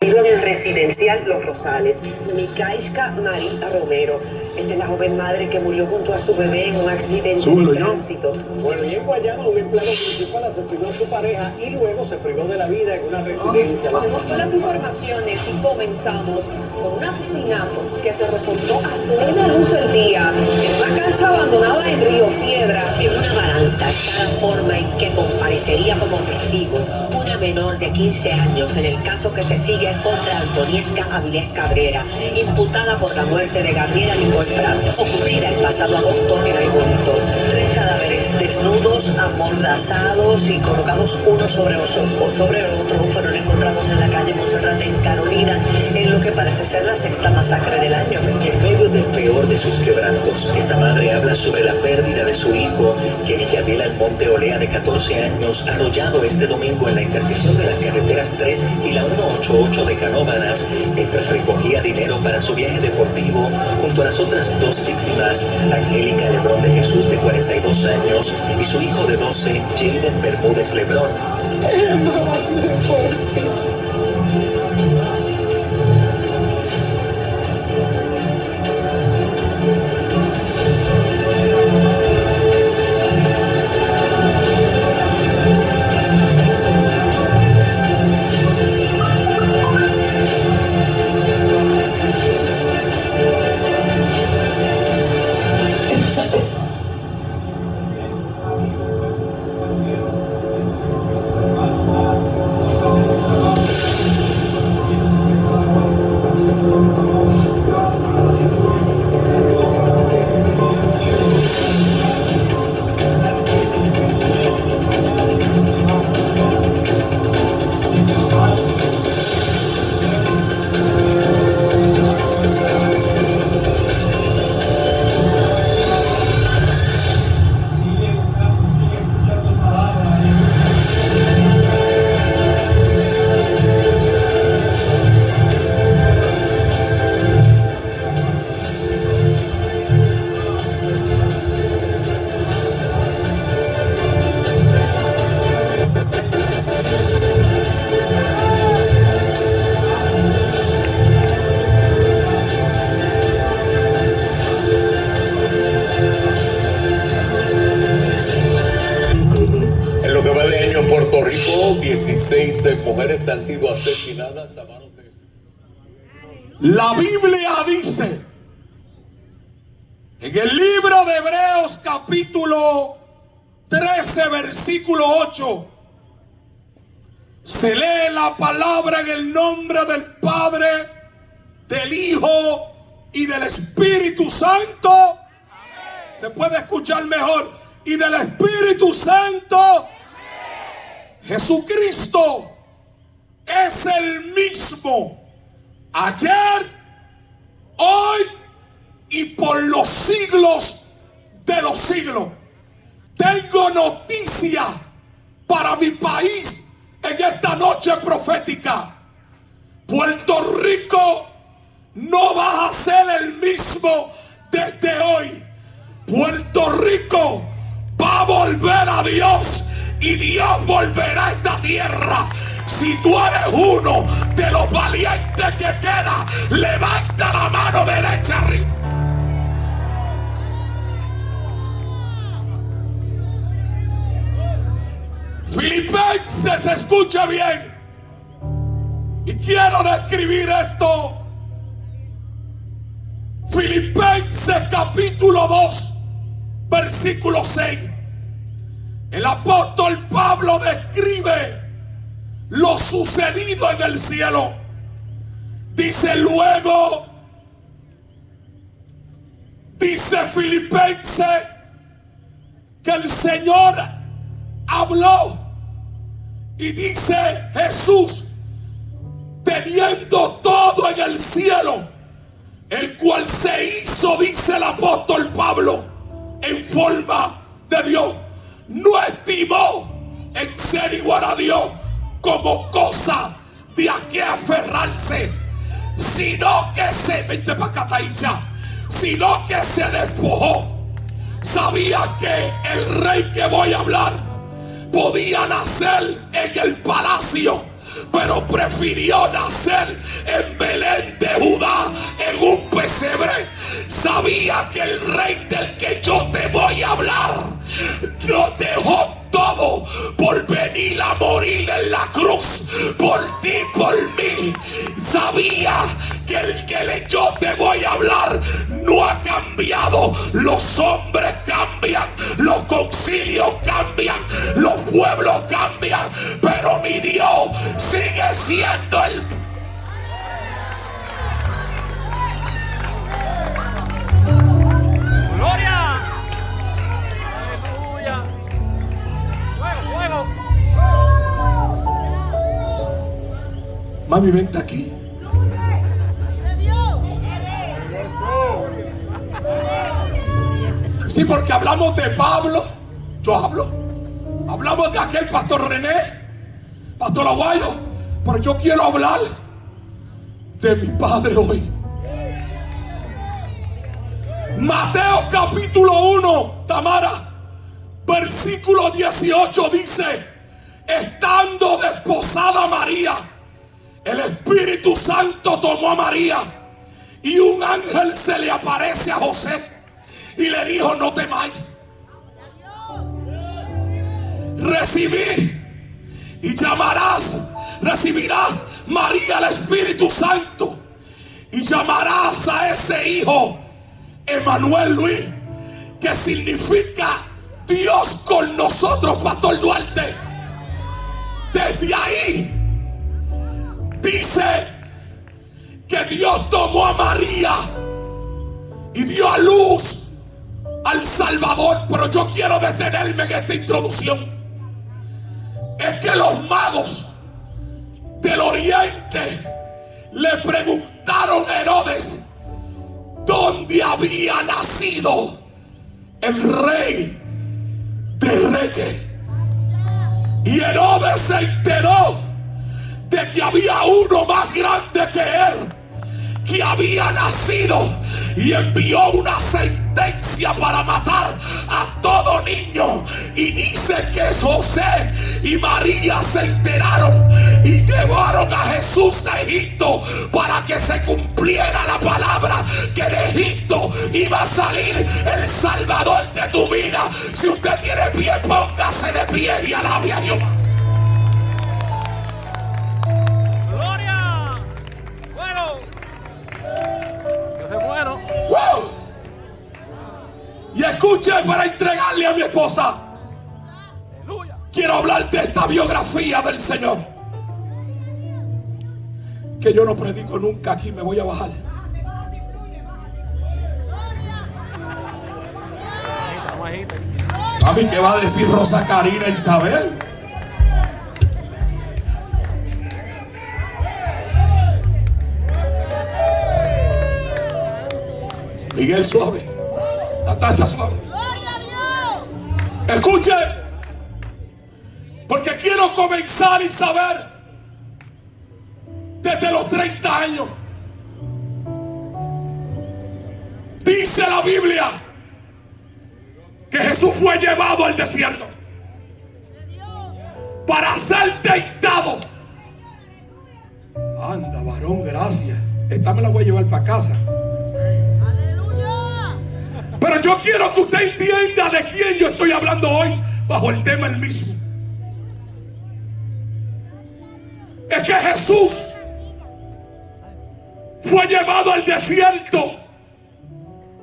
Hijo del residencial Los Rosales, Mikaiska María Romero. Esta es la joven madre que murió junto a su bebé en un accidente de tránsito. Bueno, y en Guayama un empleado municipal asesinó a su pareja y luego se privó de la vida en una residencia. Vamos con las informaciones y comenzamos con un asesinato que se reportó a plena luz del día en una cancha abandonada en Río Piedra. En una balanza está la forma en que comparecería como testigo una menor de 15 años en el caso que se sigue contra Antoniesca Avilés Cabrera, imputada por la muerte de Gabriela Nicole Prats, ocurrida el pasado agosto en Aybonito. 3 cadáveres desnudos, amordazados y colocados uno sobre el otro fueron encontrados en la calle Monserrate en Carolina, en lo que parece ser la 6ª masacre del año. En medio del peor de sus quebrantos, esta madre habla sobre la pérdida de su hijo, quien Yadiel Almonte Olea, de 14 años, arrollado este domingo en la intersección de las carreteras 3 y la 188 de Canóvanas, mientras recogía dinero para su viaje deportivo, junto a las otras 2 víctimas, Angélica Lebrón de Jesús, de 42 años, y su hijo de 12, Jaden Bermúdez Lebrón. Puerto Rico, 16 mujeres han sido asesinadas a manos de... La Biblia dice en el libro de Hebreos capítulo 13 versículo 8, se lee la palabra en el nombre del Padre, del Hijo y del Espíritu Santo. Se puede escuchar mejor. Y del Espíritu Santo. Jesucristo es el mismo ayer, hoy y por los siglos de los siglos. Tengo noticia para mi país en esta noche profética. Puerto Rico no va a ser el mismo desde hoy. Puerto Rico va a volver a Dios. Y Dios volverá a esta tierra. Si tú eres uno de los valientes que queda, levanta la mano derecha arriba. Filipenses, escucha bien. Y quiero describir esto. Filipenses capítulo 2, versículo 6. El apóstol Pablo describe lo sucedido en el cielo. Dice luego, dice Filipenses, que el Señor habló y dice Jesús, teniendo todo en el cielo, el cual se hizo, dice el apóstol Pablo, en forma de Dios. No estimó en ser igual a Dios como cosa de a que aferrarse, sino que se despojó. Sabía que el rey que voy a hablar podía nacer en el palacio, pero prefirió nacer en Belén de Judá, en un pesebre. Sabía que el rey del que yo te voy a hablar no dejó todo por venir a morir en la cruz por ti, por mí. Sabía que el que yo te voy a hablar no ha cambiado. Los hombres cambian, los concilios cambian, los pueblos cambian, pero mi Dios sigue siendo el mismo. Mami, vente aquí. Sí, porque hablamos de Pablo. Yo hablo. Hablamos de aquel pastor René, pastor Aguayo. Pero yo quiero hablar de mi padre hoy. Mateo capítulo 1, Tamara, versículo 18 dice: estando desposada María, el Espíritu Santo tomó a María y un ángel se le aparece a José y le dijo: no temáis, recibirás María el Espíritu Santo y llamarás a ese hijo Emmanuel, Luis, que significa Dios con nosotros, Pastor Duarte. Desde ahí dice que Dios tomó a María y dio a luz al Salvador. Pero yo quiero detenerme en esta introducción. Es que los magos del oriente le preguntaron a Herodes dónde había nacido el rey de reyes. Y Herodes se enteró de que había uno más grande que él, que había nacido, y envió una sentencia para matar a todo niño. Y dice que José y María se enteraron y llevaron a Jesús a Egipto para que se cumpliera la palabra que de Egipto iba a salir el Salvador de tu vida. Si usted tiene pie, póngase de pie y alabe a Jehová. ¡Wow! Y escuche, para entregarle a mi esposa, quiero hablar de esta biografía del Señor, que yo no predico nunca aquí. Me voy a bajar. A mí, ¿qué va a decir Rosa Karina Isabel? Miguel suave, Natacha suave. Escuche, porque quiero comenzar y saber desde los 30 años. Dice la Biblia que Jesús fue llevado al desierto para ser tentado. Anda, varón, gracias. Esta me la voy a llevar para casa. Pero yo quiero que usted entienda de quién yo estoy hablando hoy, bajo el tema el mismo. Es que Jesús fue llevado al desierto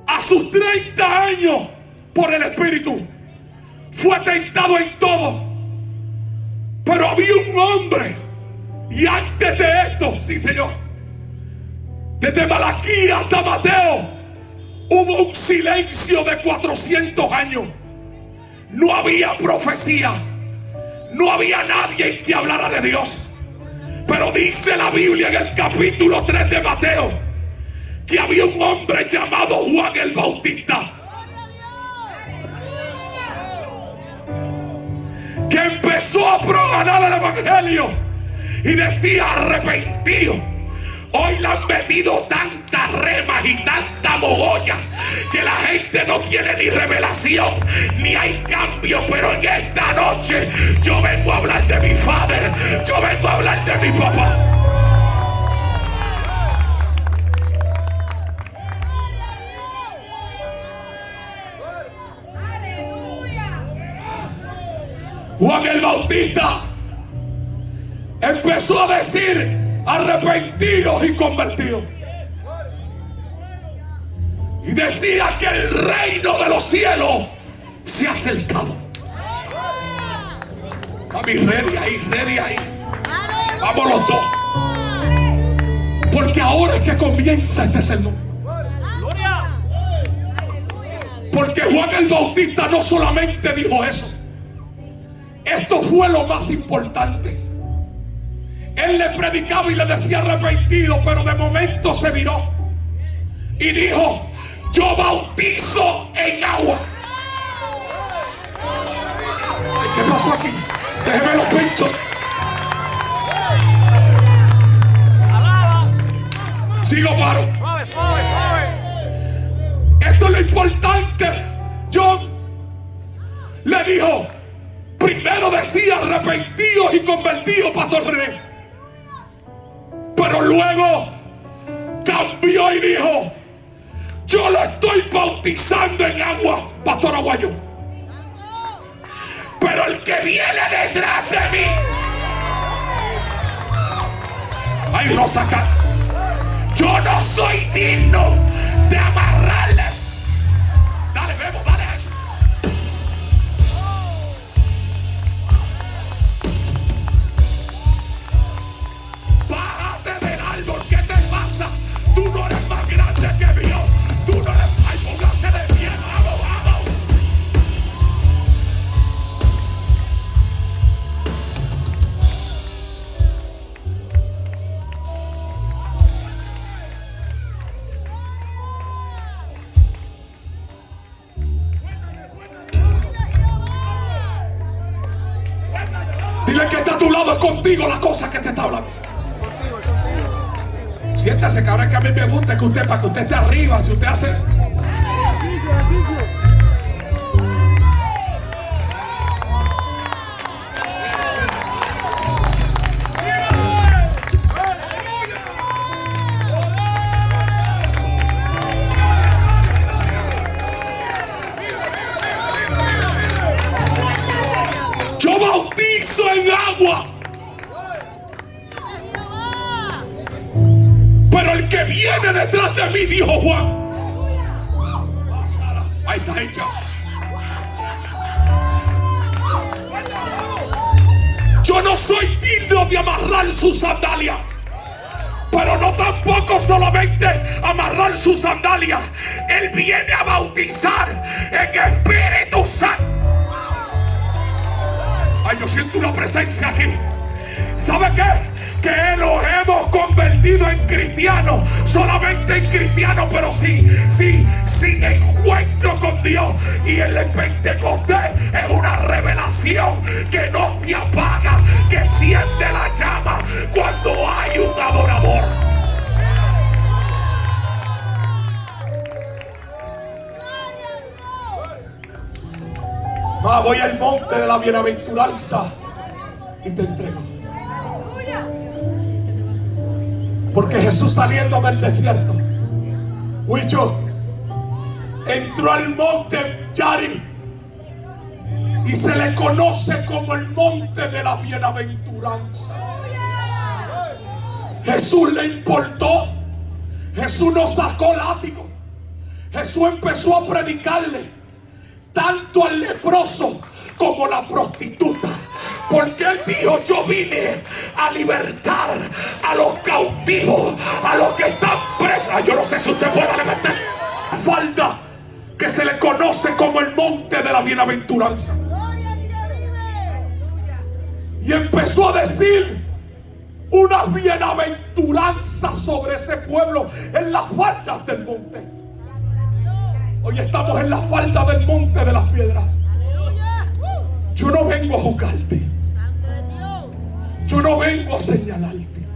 a sus 30 años por el Espíritu. Fue tentado en todo. Pero había un hombre, y antes de esto, sí Señor, desde Malaquías hasta Mateo, hubo un silencio de 400 años. No había profecía, no había nadie que hablara de Dios. Pero dice la Biblia en el capítulo 3 de Mateo que había un hombre llamado Juan el Bautista, que empezó a propagar el evangelio y decía: arrepentidos, Hoy le han metido tantas remas y tanta mogolla que la gente no tiene ni revelación, ni hay cambio. Pero en esta noche yo vengo a hablar de mi Father, yo vengo a hablar de mi papá. Juan el Bautista empezó a decir: arrepentidos y convertidos. Y decía que el reino de los cielos se ha acercado. Mami, ready ahí. Vamos los dos. Porque ahora es que comienza este sermón. Porque Juan el Bautista no solamente dijo eso. Esto fue lo más importante. Él le predicaba y le decía arrepentido, pero de momento se viró y dijo: yo bautizo en agua. ¿Qué pasó aquí? Déjeme los pinchos. Sigo, paro. Esto es lo importante. John le dijo, primero decía arrepentidos y convertidos, Pastor René, pero luego cambió y dijo: yo lo estoy bautizando en agua, Pastor Aguayo, pero el que viene detrás de mí, ay, Rosa acá, yo no soy digno de amarrarles. Dale, Memo, dale eso. Bájate del árbol, ¿qué te pasa? Tú no eres más grande que Dios. Tú no eres. Ay, póngase de pie, vamos, vamos. Dile que está a tu lado, es contigo la cosa que te está hablando. Siéntase, que ahora es que a mí me gusta que usted, para que usted esté arriba, si usted hace... Yo bautizo en agua, pero el que viene detrás de mí, dijo Juan. Ahí está hecha. Yo no soy digno de amarrar su sandalia, pero no tampoco solamente amarrar su sandalia. Él viene a bautizar en Espíritu Santo. Ay, yo siento una presencia aquí. ¿Sabe qué? Que nos hemos convertido en cristianos, solamente en cristianos, pero sin encuentro con Dios. Y el Pentecostés es una revelación que no se apaga, que siente la llama cuando hay un adorador. Voy al monte de la bienaventuranza y te entrego. Porque Jesús, saliendo del desierto, Huicho, entró al monte Yari y se le conoce como el monte de la bienaventuranza. Jesús le importó. Jesús no sacó látigo. Jesús empezó a predicarle tanto al leproso como la prostituta, porque él dijo: yo vine a libertar a los cautivos, a los que están presos. Yo no sé si usted puede levantar falda que se le conoce como el monte de la bienaventuranza. Y empezó a decir unas bienaventuranzas sobre ese pueblo en las faldas del monte. Hoy estamos en la falda del monte de las piedras. Yo no vengo a juzgarte. Yo no vengo a señalarte.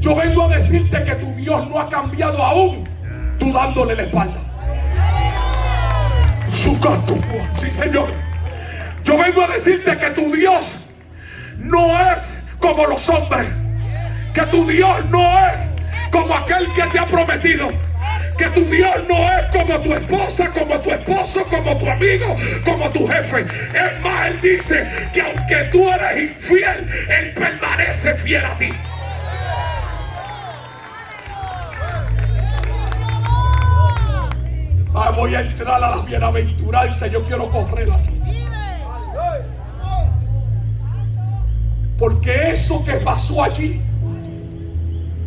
Yo vengo a decirte que tu Dios no ha cambiado aún, tú dándole la espalda. Sí, Señor. Yo vengo a decirte que tu Dios no es como los hombres, que tu Dios no es como aquel que te ha prometido, que tu Dios no es como tu esposa, como tu esposo, como tu amigo, como tu jefe. Es más, Él dice que aunque tú eres infiel, Él permanece fiel a ti. Voy a entrar a las bienaventuranzas. Yo quiero correr aquí, porque eso que pasó allí,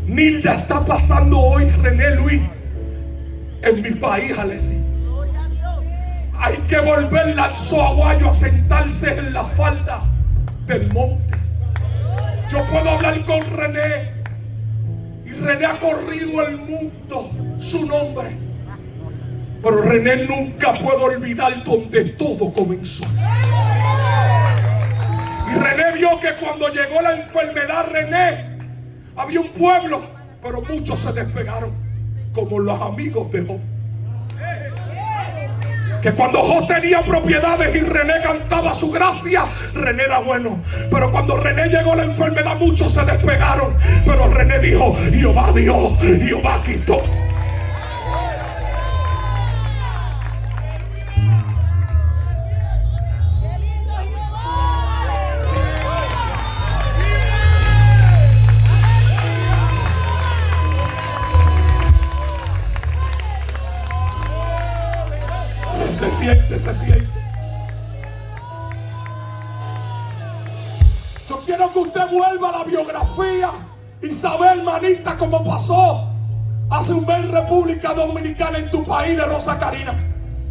Nilda, está pasando hoy, René Luis, en mi país, Alessi. Hay que volver Lanzo Aguayo a sentarse en la falda del monte. Yo puedo hablar con René, y René ha corrido el mundo, su nombre, pero René nunca puede olvidar donde todo comenzó. Y René vio que cuando llegó la enfermedad, René, había un pueblo, pero muchos se despegaron, como los amigos de Job. Que cuando Job tenía propiedades y René cantaba su gracia, René era bueno. Pero cuando René llegó la enfermedad, muchos se despegaron. Pero René dijo: Jehová dio, Jehová quitó. Se siente. Yo quiero que usted vuelva a la biografía Isabel, manita, como pasó hace un mes en República Dominicana, en tu país, de Rosa Karina.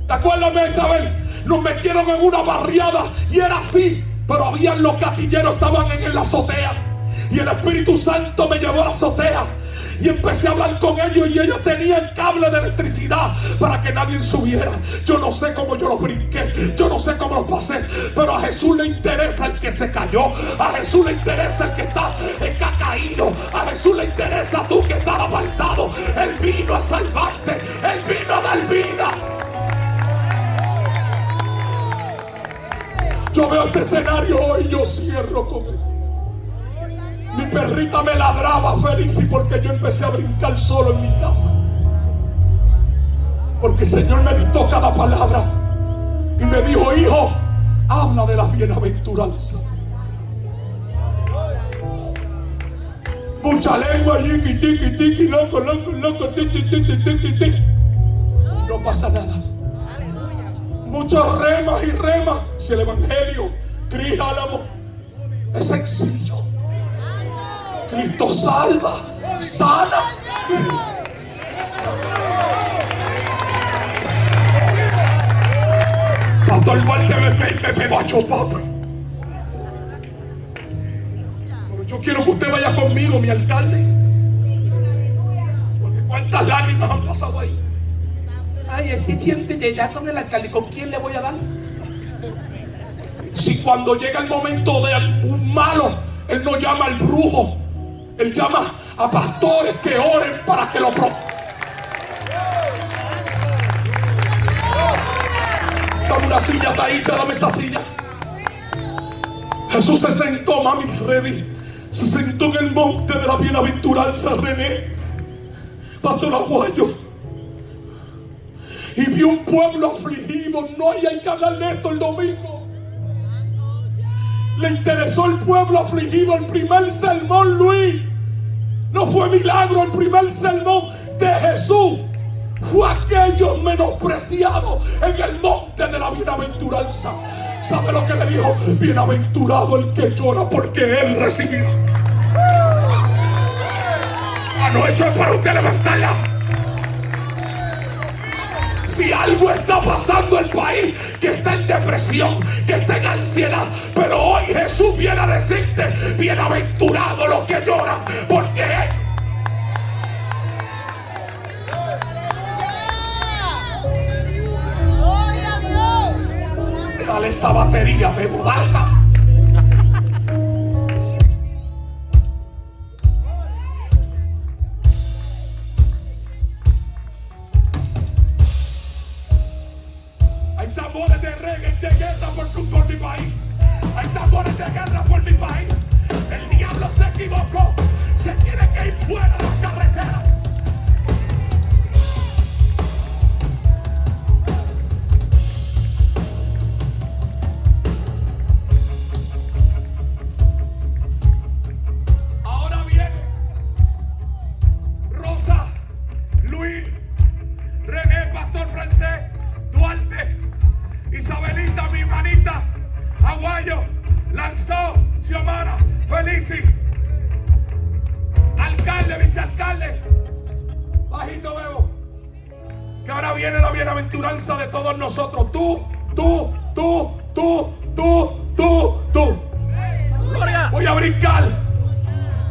¿Te acuerdas de Isabel? Nos metieron en una barriada y era así, pero habían los gatilleros, estaban en la azotea, y el Espíritu Santo me llevó a la azotea. Y empecé a hablar con ellos, y ellos tenían cable de electricidad para que nadie subiera. Yo no sé cómo yo los brinqué, yo no sé cómo los pasé, pero a Jesús le interesa el que se cayó, a Jesús le interesa el que ha caído, a Jesús le interesa tú que estás apartado. Él vino a salvarte, Él vino a dar vida. Yo veo este escenario hoy, yo cierro con esto. Mi perrita me ladraba feliz, y porque yo empecé a brincar solo en mi casa, porque el Señor me dictó cada palabra y me dijo: hijo, habla de las bienaventuranzas. Mucha lengua, yiqui, tiqui, tiqui, loco, tiqui, tiqui, tiqui, tiqui. No pasa nada. Muchas remas y remas. Si el evangelio, Crijálamo, es sencillo. Cristo salva, sana. Pastor Walter me pegó a chopar. Pero yo quiero que usted vaya conmigo, mi alcalde, porque cuántas lágrimas han pasado ahí. Ay, este siente ya con el alcalde, ¿con quién le voy a dar? Si cuando llega el momento de un malo, él no llama al brujo, él llama a pastores que oren para que lo protejan. Dame una silla, Taícha, dame esa silla. Jesús se sentó, mami, ready. Se sentó en el monte de la bienaventuranza, René, Pastor Aguayo, y vio un pueblo afligido. No hay que hablar de esto el domingo. Le interesó el pueblo afligido. El primer sermón, Luis, no fue milagro. El primer sermón de Jesús fue aquellos menospreciados en el monte de la bienaventuranza. ¿Sabe lo que le dijo? Bienaventurado el que llora, porque él recibió. Ah, no, eso es para usted levantarla. Si algo está pasando en el país, que está en depresión, que está en ansiedad, pero hoy Jesús viene a decirte: bienaventurados los que lloran, porque él. Dale esa batería, Bebo, dale esa. le dice: alcalde, bajito, Bebo, que ahora viene la bienaventuranza de todos nosotros. Tú. Voy a brincar,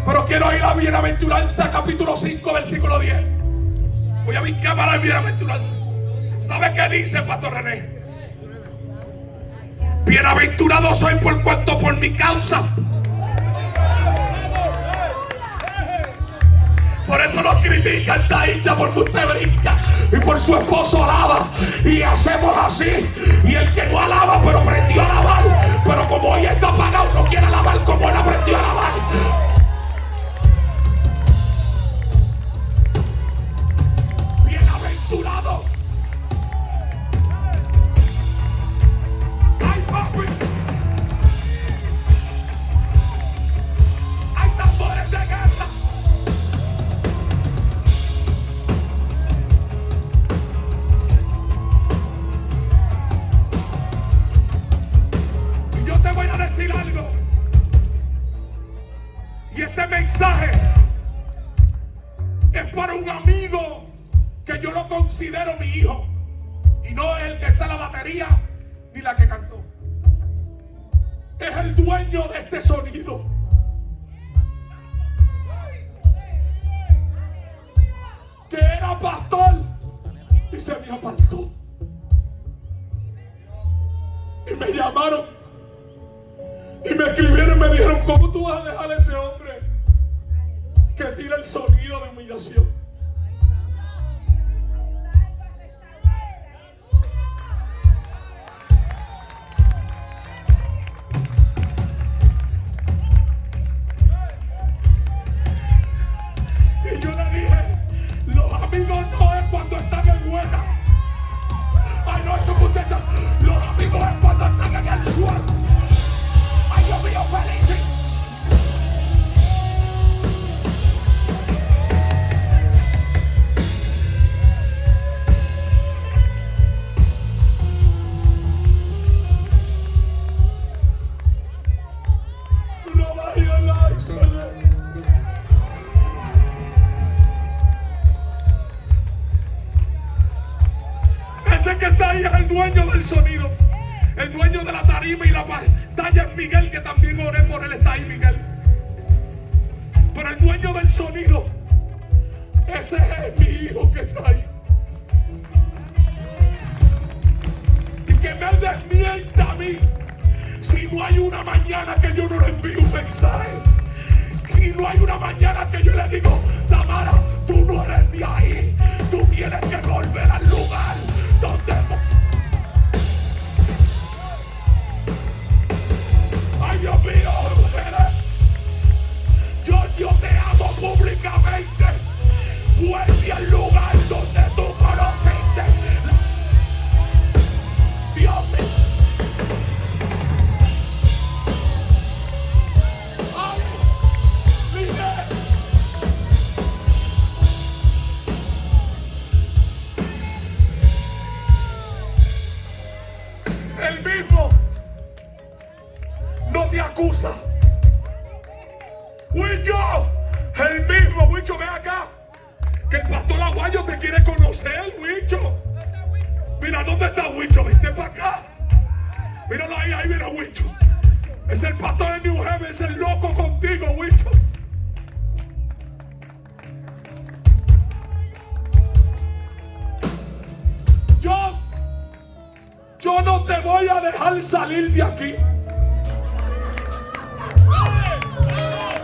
pero quiero ir a la bienaventuranza capítulo 5 versículo 10. Voy a brincar para la bienaventuranza. ¿Sabe qué dice, Pastor René? Bienaventurado soy por cuanto por mi causa. Por eso nos critican, está hincha porque usted brinca y por su esposo alaba. Y hacemos así. Y el que no alaba pero aprendió a alabar, pero como hoy está apagado no quiere alabar como él aprendió a alabar. Bienaventurado. Ay, papi. Hay tambores de guerra. Te voy a decir algo, y este mensaje es para un amigo que yo lo considero mi hijo, y no es el que está en la batería ni la que cantó. Es el dueño de este sonido. Que era pastor y se me apartó, y me llamaron y me escribieron y me dijeron: ¿cómo tú vas a dejar a ese hombre que tira el sonido de humillación? Y yo le dije: los amigos no es cuando están en buena. Ay, no, eso que usted está. Los amigos es cuando están en el suelo. Ay, Dios mío, felices. No vaya la ese que está ahí es el dueño del sonido, el dueño de la tarima y la pantalla es Miguel, que también oré por él, está ahí Miguel. Pero el dueño del sonido, ese es mi hijo que está ahí. Y que me desmienta a mí si no hay una mañana que yo no le envíe un mensaje. Si no hay una mañana que yo le digo: Tamara, tú no eres de ahí, tú tienes que volver al lugar donde tú. Ay, Dios mío, yo te amo públicamente. Vuelve al lugar donde tú conociste. Dios mío. Ay, Miguel. El mismo no te acusa. Huicho, el mismo. Huicho, ven acá, que el pastor Aguayo te quiere conocer, Huicho. Mira, ¿dónde está Huicho? Vente para acá. Míralo ahí, ahí viene Huicho. Es el pastor de New Heaven, es el loco contigo, Huicho. Yo no te voy a dejar salir de aquí.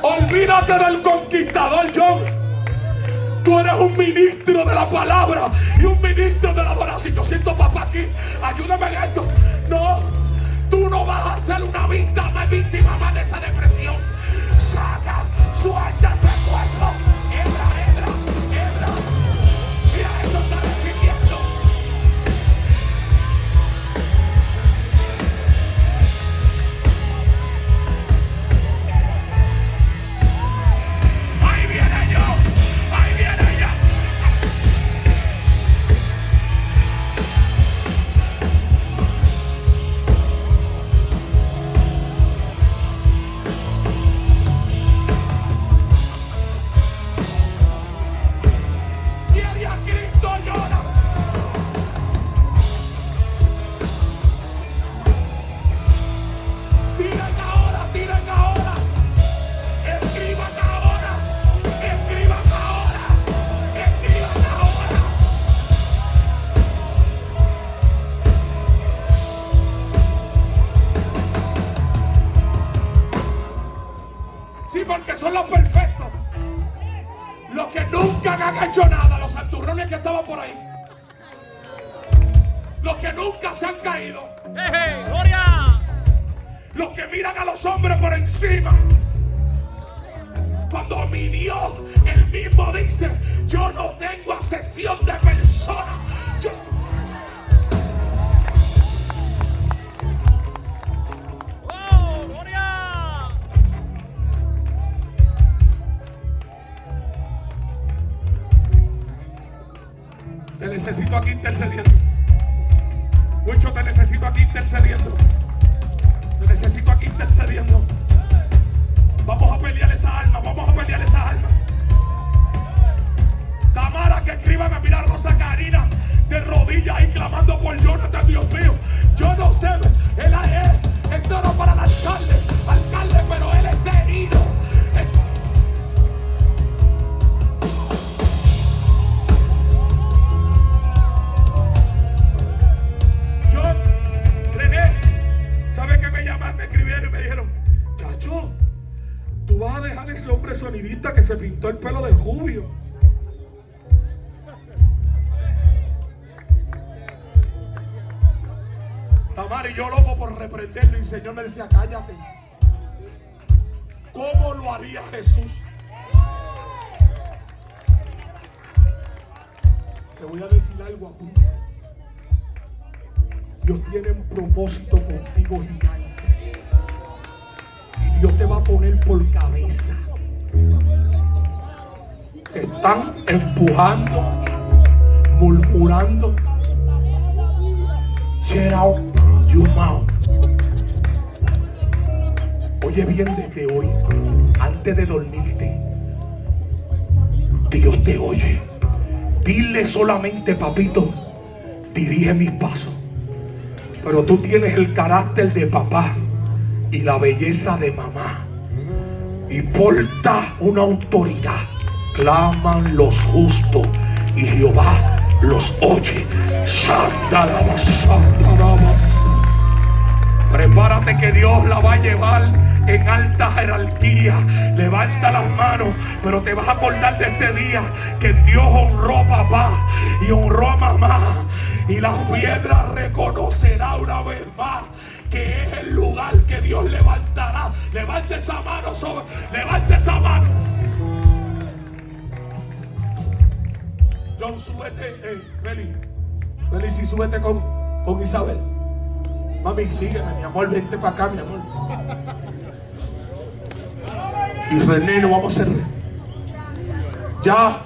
Olvídate del conquistador, John. Tú eres un ministro de la palabra y un ministro de la adoración. Yo siento papá aquí. Ayúdame en esto. No, tú no vas a ser una víctima más de esa depresión. Saca, suelta ese cuerpo. Hebra. Mira, eso está decidiendo. han hecho nada los santurrones que estaban por ahí. Los que nunca se han caído. ¡Gloria! Los que miran a los hombres por encima. Cuando mi Dios, Él mismo dice: yo no tengo acepción de personas. ¡Oh, gloria! Te necesito aquí intercediendo. Mucho te necesito aquí intercediendo. Te necesito aquí intercediendo. Vamos a pelear esas almas. Vamos a pelear esas almas. Tamara, que escriban a mirar Rosa Karina de rodillas y clamando por Jonathan. Dios mío, yo no sé. Él es esto no para el alcalde, pero él está herido. ¿Sabe qué me llamaron? Me escribieron y me dijeron: Chacho, tú vas a dejar ese hombre sonidista que se pintó el pelo de rubio. Tamara, y yo loco por reprenderlo, y el Señor me decía: cállate. ¿Cómo lo haría Jesús? Te voy a decir algo a ti. Dios tiene un propósito contigo gigante. Y Dios te va a poner por cabeza. Te están empujando, murmurando. Shut out your mouth. Oye bien desde hoy, antes de dormirte, Dios te oye. Dile solamente: papito, dirige mis pasos. Pero tú tienes el carácter de papá y la belleza de mamá, y porta una autoridad. Claman los justos y Jehová los oye. Prepárate que Dios la va a llevar en alta jerarquía. Levanta las manos, pero te vas a acordar de este día que Dios honró a papá y honró a mamá. Y las piedras reconocerá una vez más que es el lugar que Dios levantará. Levante esa mano levante esa mano. John, súbete, Feli, sí, súbete con Isabel. Mami, sígueme, mi amor, vente para acá, mi amor. Y René, no vamos a hacer. Ya,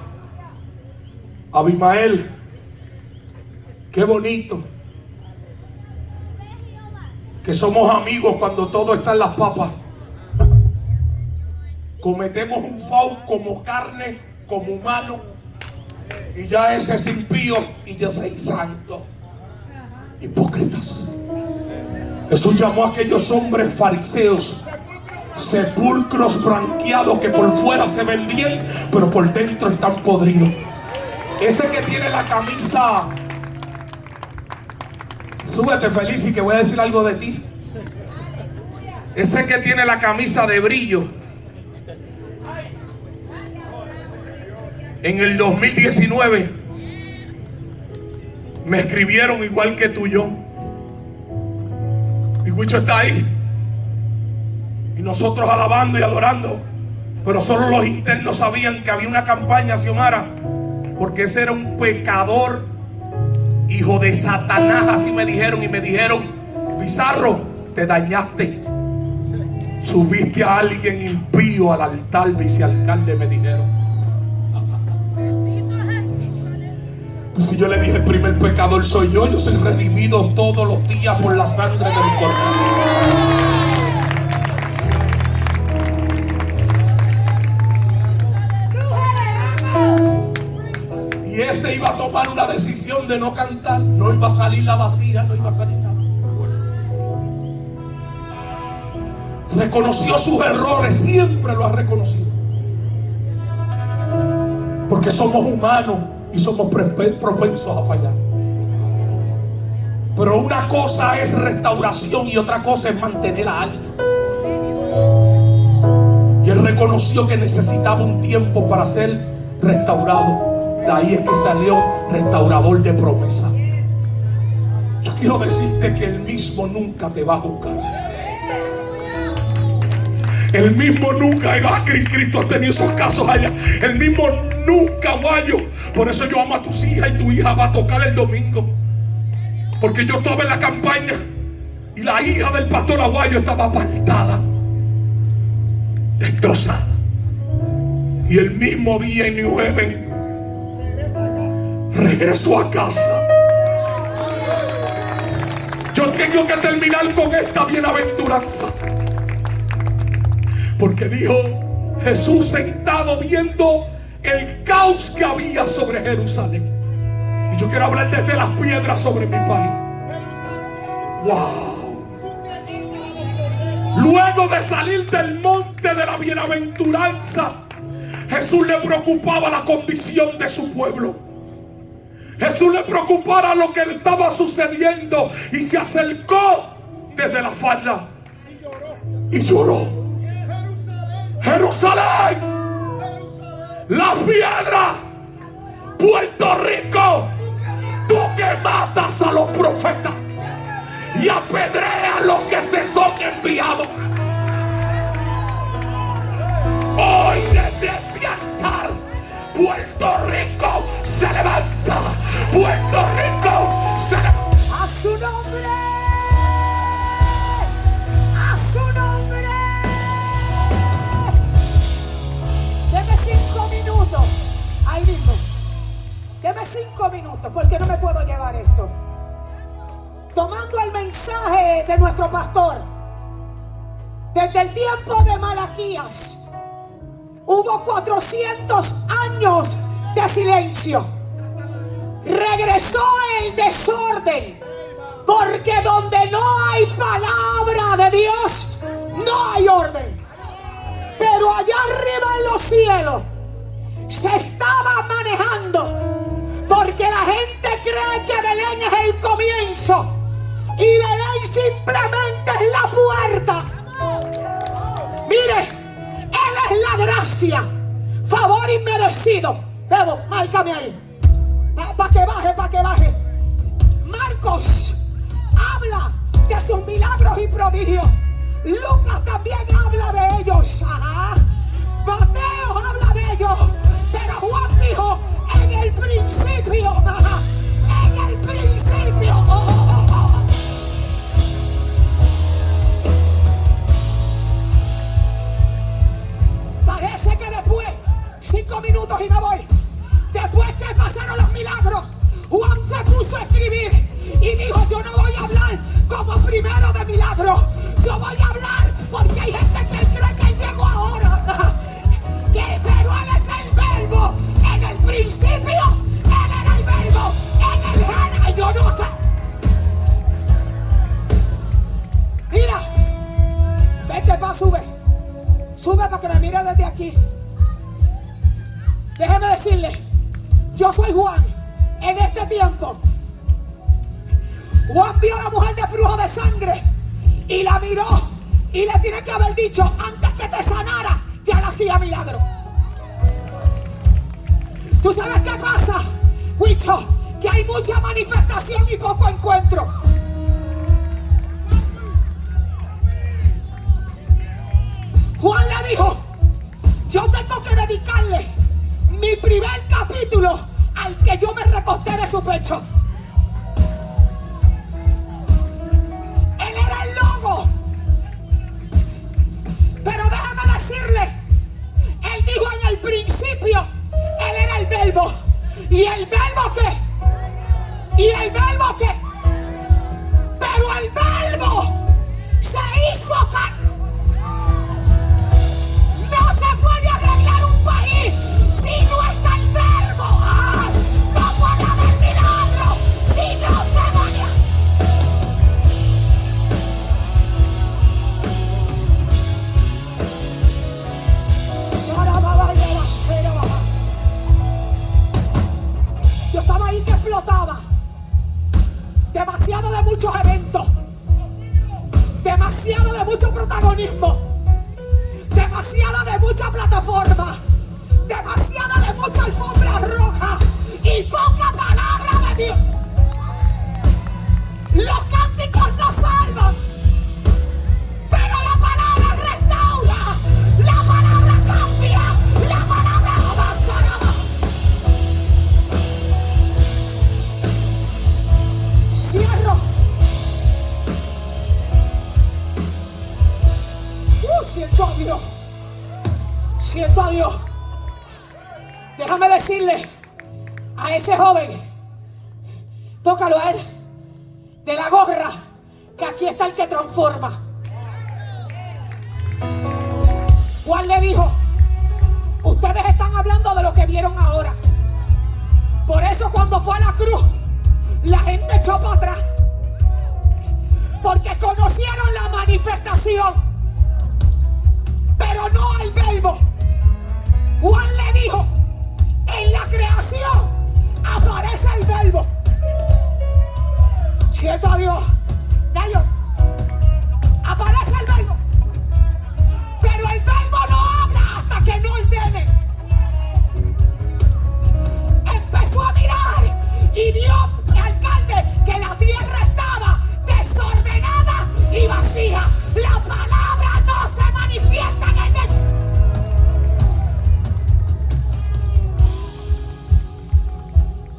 Abimael, qué bonito que somos amigos cuando todo está en las papas. Cometemos un foul como carne, como humano, y ya ese es impío y yo soy santo. Hipócritas. Jesús llamó a aquellos hombres fariseos sepulcros branqueados que por fuera se ven bien, pero por dentro están podridos. Ese que tiene la camisa, súbete, Feliz, y que voy a decir algo de ti. Ese que tiene la camisa de brillo, en el 2019 me escribieron igual que tú y yo. Y Huicho está ahí. Y nosotros alabando y adorando. Pero solo los internos sabían que había una campaña hacia Xiomara, porque ese era un pecador, hijo de Satanás, así me dijeron. Y me dijeron: Bizarro, te dañaste. Subiste a alguien impío al altar, vicealcalde, me dijeron. Pues si yo le dije: el primer pecador soy yo. Yo soy redimido todos los días por la sangre del Cordero. Y ese iba a tomar una decisión de no cantar. No iba a salir la vacía, no iba a salir nada. Reconoció sus errores, siempre lo ha reconocido. Porque somos humanos y somos propensos a fallar. Pero una cosa es restauración y otra cosa es mantener a alguien. Y él reconoció que necesitaba un tiempo para ser restaurado. De ahí es que salió restaurador de promesa. Yo quiero decirte que el mismo nunca te va a juzgar. El mismo nunca, Cristo ha tenido esos casos allá. El mismo nunca, guayo. Por eso yo amo a tus hijas y tu hija va a tocar el domingo. Porque yo estaba en la campaña y la hija del pastor Aguayo estaba apartada, destrozada. Y el mismo día en New Haven regresó a casa. Yo tengo que terminar con esta bienaventuranza. Porque dijo Jesús sentado viendo el caos que había sobre Jerusalén. Y yo quiero hablar desde las piedras sobre mi país. Wow. Luego de salir del monte de la bienaventuranza, Jesús le preocupaba la condición de su pueblo. Jesús le preocupaba lo que le estaba sucediendo y se acercó desde la falda y lloró. Jerusalén, la piedra, Puerto Rico, tú que matas a los profetas y apedreas a los que se son enviados. Hoy desde este altar, Puerto Rico se levanta. Puerto Rico se levanta. A su nombre. A su nombre. Deme 5 minutos. Ahí mismo. Deme 5 minutos porque no me puedo llevar esto. Tomando el mensaje de nuestro pastor, desde el tiempo de Malaquías hubo 400 años de silencio. Regresó el desorden, porque donde no hay palabra de Dios, no hay orden. Pero allá arriba en los cielos se estaba manejando, porque la gente cree que Belén es el comienzo y Belén simplemente es la puerta. Mire, Él es la gracia, favor inmerecido. Debo, márcame ahí. Para que baje. Marcos habla de sus milagros y prodigios. Lucas también habla de ellos. Ajá. Mateo habla de ellos. Pero Juan dijo, en el principio. Ajá. En el principio. Parece que después, 5 minutos y me voy. Después que pasaron los milagros, Juan se puso a escribir y dijo, yo no voy a hablar como primero de milagros. Yo voy a hablar porque hay gente que cree que él llegó ahora. Pero Él es el verbo. En el principio, Él era el verbo. En el género, yo no sé. Mira, vete pa' sube. Sube para que me mire desde aquí. Déjeme decirle, yo soy Juan. En este tiempo, Juan vio a la mujer de flujo de sangre y la miró y le tiene que haber dicho, antes que te sanara, ya le hacía milagro. ¿Tú sabes qué pasa, Huicho? Que hay mucha manifestación y poco encuentro. Juan le dijo, yo tengo que dedicarle mi primer capítulo al que yo me recosté de su pecho. Él era el logo. Pero déjame decirle, Él dijo en el principio, Él era el verbo. ¿Y el verbo qué? ¿Y el verbo qué? Pero el verbo se hizo carne. No se puede arreglar un país si no está el verbo. ¡Ah! No puede haber milagro si no se vaya. Yo estaba ahí que explotaba. Demasiado de muchos eventos. Demasiado de mucho protagonismo. Demasiada de mucha plataforma. Demasiada de mucha alfombra. decirle a ese joven, tócalo a él, de la gorra, que aquí está el que transforma. Juan le dijo, ustedes están hablando de lo que vieron ahora. Por eso cuando fue a la cruz, la gente echó para atrás. Porque conocieron la manifestación, pero no al verbo. Juan le dijo, en la creación aparece el verbo. Siento a Dios. Gallo, aparece el verbo. Pero el verbo no habla hasta que no ordene. Empezó a mirar y vio, alcalde, que la tierra estaba desordenada y vacía. La palabra no se manifiesta en el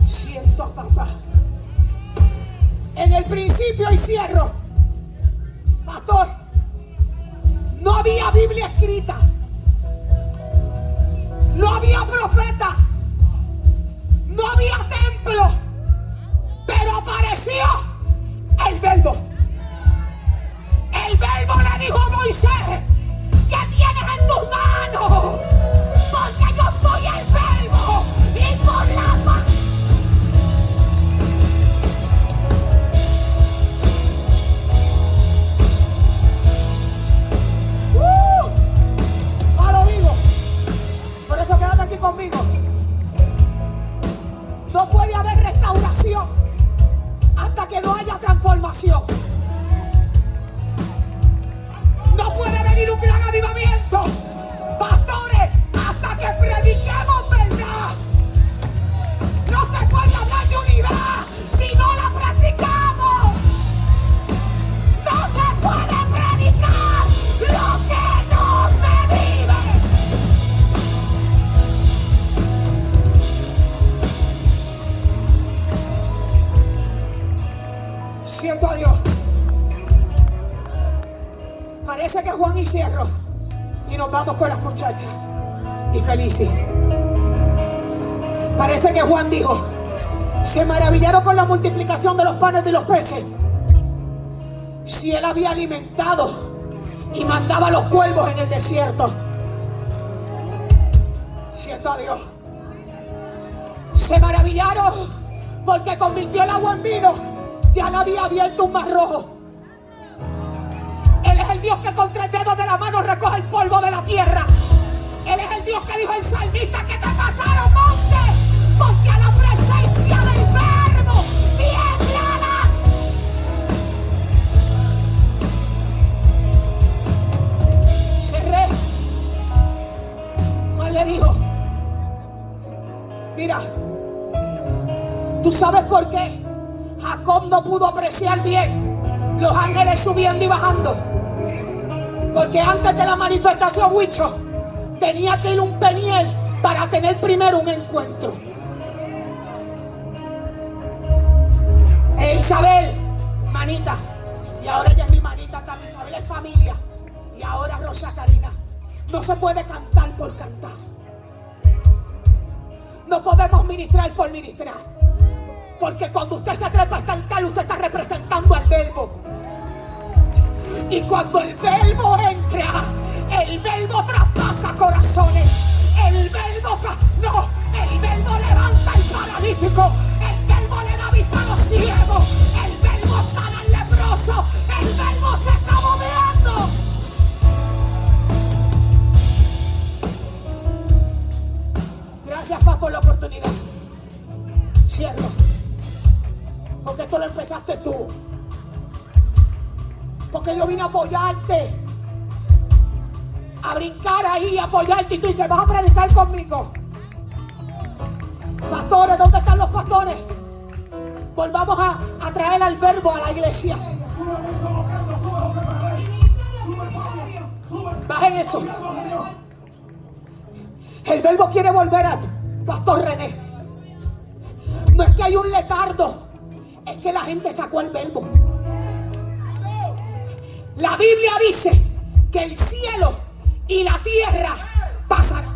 Siento a papá. En el principio, y cierro, pastor, no había Biblia escrita, no había profeta, no había templo, pero apareció el verbo. El verbo le dijo a Moisés, ¿qué tienes en tus manos? Porque yo soy el verbo y por la paz. Lo digo. Por eso quédate aquí conmigo. No puede haber restauración hasta que no haya transformación. No puede venir un gran avivamiento, pastores, hasta que prediquemos verdad. No se puede hablar de unidad si no la practicamos. No se puede predicar lo que no se vive. Siento a Dios. Parece que Juan y cierro y nos vamos con las muchachas y felices. Parece que Juan dijo, se maravillaron con la multiplicación de los panes y los peces. Si él había alimentado y mandaba a los cuervos en el desierto. Siento a Dios. Se maravillaron porque convirtió el agua en vino. Ya le había abierto un mar rojo. Él es el Dios que con 3 dedos de la mano recoge el polvo de la tierra. Él es el Dios que dijo el salmista que te pasaron montes, porque a la presencia del verbo tiemblarán. Cerré. Juan le dijo, mira, ¿tú sabes por qué Jacob no pudo apreciar bien los ángeles subiendo y bajando? Porque antes de la manifestación, Huicho, tenía que ir un Peniel para tener primero un encuentro. Isabel, manita, y ahora ella es mi manita también. Isabel es familia, y ahora Rosa Karina. No se puede cantar por cantar. No podemos ministrar por ministrar. Porque cuando usted se trepa a este altar, usted está representando al verbo. Y cuando el verbo entra, el verbo traspasa corazones. El verbo levanta al paralítico. El verbo le da vista a los ciegos. El verbo sana al leproso. El verbo se está moviendo. Gracias, Paz, por la oportunidad. Cierro. Porque esto lo empezaste tú. Porque yo vine a apoyarte, a brincar ahí, a apoyarte. Y tú dices, vas a predicar conmigo. Pastores, ¿dónde están los pastores? Volvamos a traer al verbo a la iglesia. Bajen eso. El verbo quiere volver al pastor René. No es que hay un letardo, es que la gente sacó el verbo. La Biblia dice que el cielo y la tierra pasarán,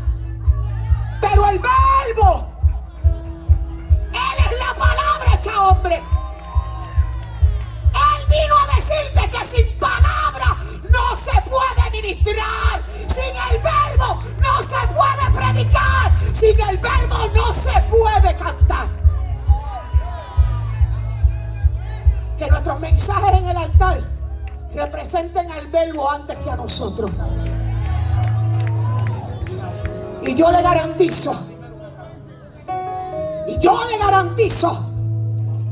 pero el verbo presenten al Verbo antes que a nosotros. Y yo le garantizo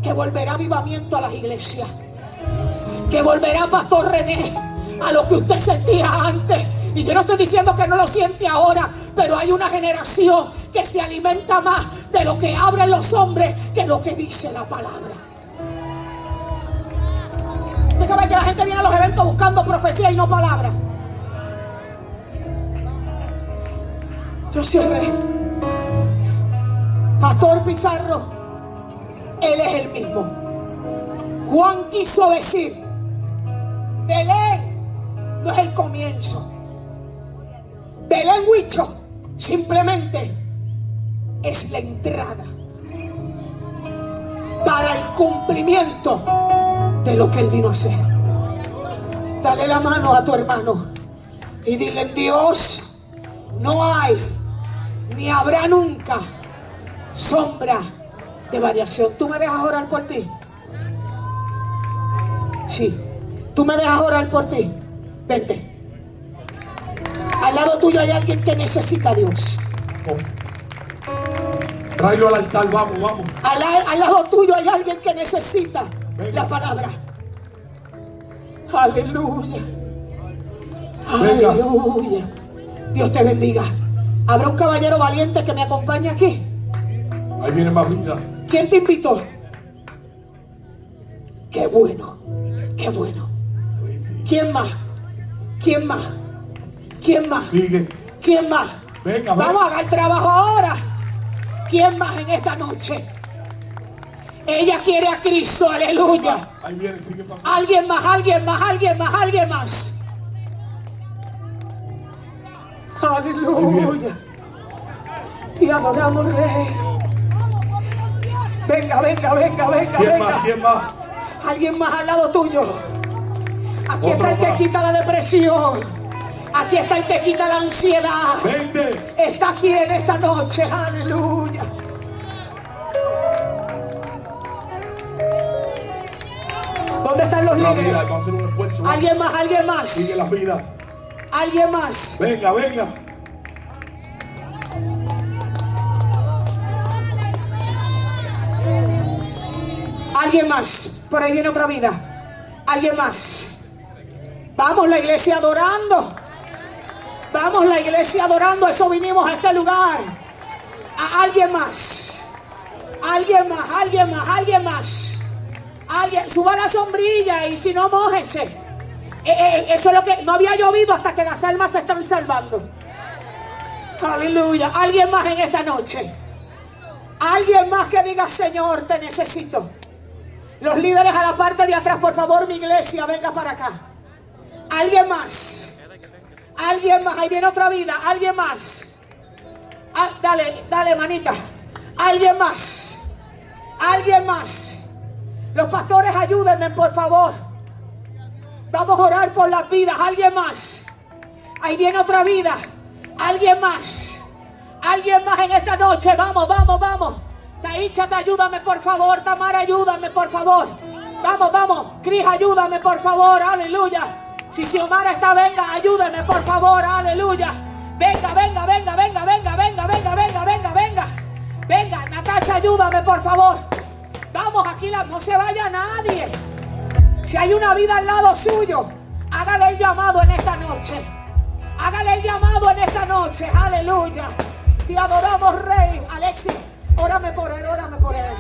que volverá avivamiento a las iglesias, que volverá Pastor René a lo que usted sentía antes. Y yo no estoy diciendo que no lo siente ahora, pero hay una generación que se alimenta más de lo que abren los hombres que lo que dice la palabra. Usted sabe que la gente viene a los eventos buscando profecía y no palabra. Yo cierré. Pastor Pizarro, él es el mismo. Juan quiso decir, Belén no es el comienzo. Belén Huicho simplemente es la entrada para el cumplimiento de lo que él vino a hacer. Dale la mano a tu hermano y dile: en Dios no hay ni habrá nunca sombra de variación. ¿Tú me dejas orar por ti? Sí. ¿Tú me dejas orar por ti? Vente. Al lado tuyo hay alguien que necesita a Dios. Tráelo al altar, vamos, vamos. Al lado tuyo hay alguien que necesita la palabra. Aleluya. Venga. Aleluya. Dios te bendiga. ¿Habrá un caballero valiente que me acompañe aquí? Ahí viene más vida. ¿Quién te invitó? Qué bueno, qué bueno. ¿Quién más? ¿Quién más? ¿Quién más? Sigue. ¿Quién más? Venga, vamos a hacer trabajo ahora. ¿Quién más en esta noche? Ella quiere a Cristo, aleluya. Ahí viene, sigue pasando. Alguien más, alguien más, alguien más, alguien más. Aleluya. Te adoramos, Rey. Venga, venga, venga, venga, ¿Quién venga. más? ¿Quién más? Alguien más al lado tuyo. Aquí Otro está el que más. quita la depresión. Aquí está el que quita la ansiedad. Vente. Está aquí en esta noche. Aleluya. ¿Dónde están los La líderes? vida, vamos a hacer un esfuerzo. vamos. Alguien más, alguien más. Sigue la vida. Alguien más. Venga, venga. Alguien más. Por ahí viene otra vida. Alguien más. Vamos, la iglesia adorando. Vamos, la iglesia adorando. Eso vinimos a este lugar. A alguien más. Alguien más, alguien más, alguien más. Alguien, suba la sombrilla y si no, mójese. Eso es lo que no había llovido hasta que las almas se están salvando. Aleluya. Alguien más en esta noche. Alguien más que diga: Señor, te necesito. Los líderes a la parte de atrás, por favor, mi iglesia, venga para acá. Alguien más. Alguien más. Ahí viene otra vida. Alguien más. Dale, dale, manita. Alguien más. Alguien más. Los pastores, ayúdenme, por favor. Vamos a orar por las vidas. Alguien más. Ahí viene otra vida. Alguien más. Alguien más en esta noche. Vamos, vamos, vamos. Taicha, ayúdame, por favor. Tamara, ayúdame, por favor. Vamos, vamos. Cris, ayúdame, por favor. Aleluya. Si Xiomara está, venga, ayúdame, por favor. Aleluya. Venga, venga, venga, venga, venga, venga, venga, venga, venga, venga. Venga, Natacha, ayúdame, por favor. Vamos, aquí no se vaya nadie. Si hay una vida al lado suyo, hágale el llamado en esta noche. Hágale el llamado en esta noche. Aleluya. Te adoramos, Rey. Alexis, órame por él, órame por él.